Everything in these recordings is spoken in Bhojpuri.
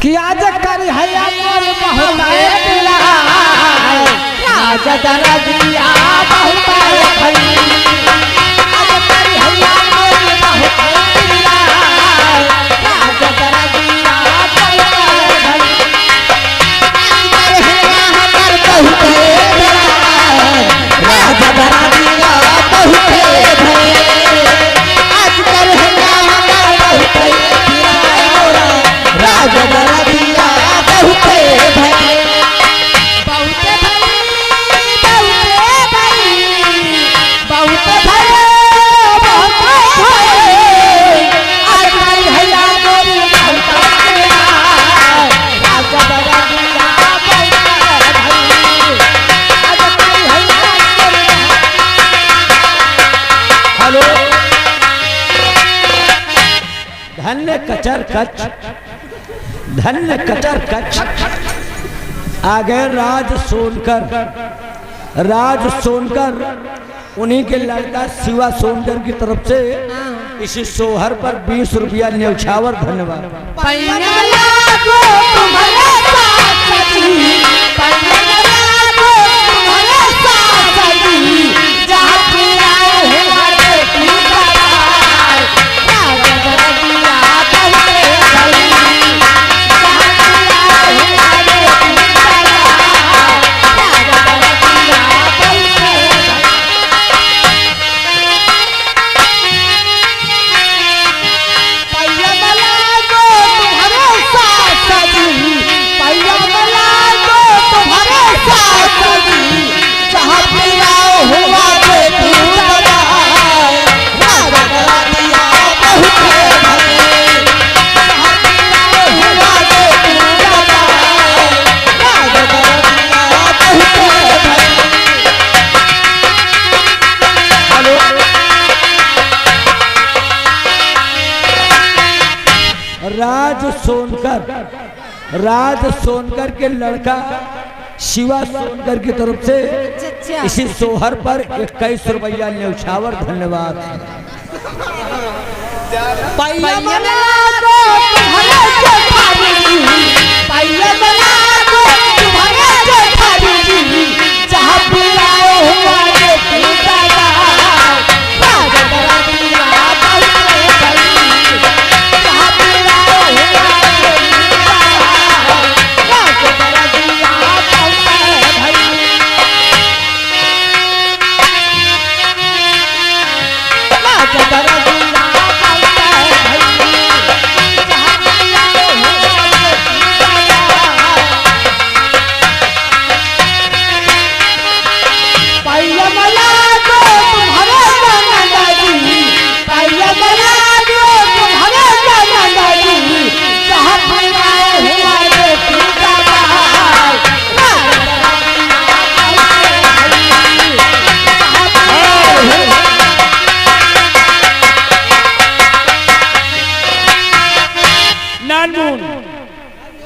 कि आज कर हैया मोर बहुत दिला आज दरदिया बहुत खई आज कर हैया मोर बहुत दिला आज दरदिया बहुत खई आज कर हैया हमर बहुत दिला आज दरदिया बहुत खई आज कर हैया हमर बहुत दिला राज दरदिया बहुत भाई बहुत आज भाई हैया मोर बहुत राज दरदिया बहुत भाई आज भाई हैया हेलो धन्य कचर कच धन्य कचर कच आगे राज सोनकर उन्हीं के लड़का शिवा सोनकर की तरफ से इसी सोहर पर 20 रुपया न्यौछावर धन्यवाद। राज सोनकर के लड़का शिवा सोनकर की तरफ से इसी सोहर पर 21 रुपया न्यौछावर धन्यवाद।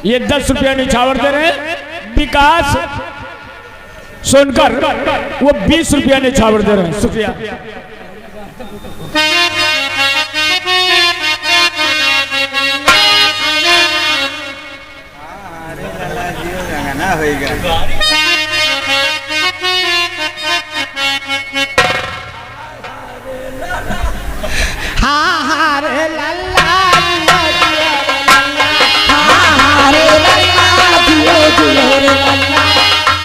ये 10 रुपया न्यौछावर दे रहे हैं। विकास सोनकर वो 20 रुपया न्यौछावर दे रहे हैं। शुक्रिया। हाँ हाँ रे लल्ला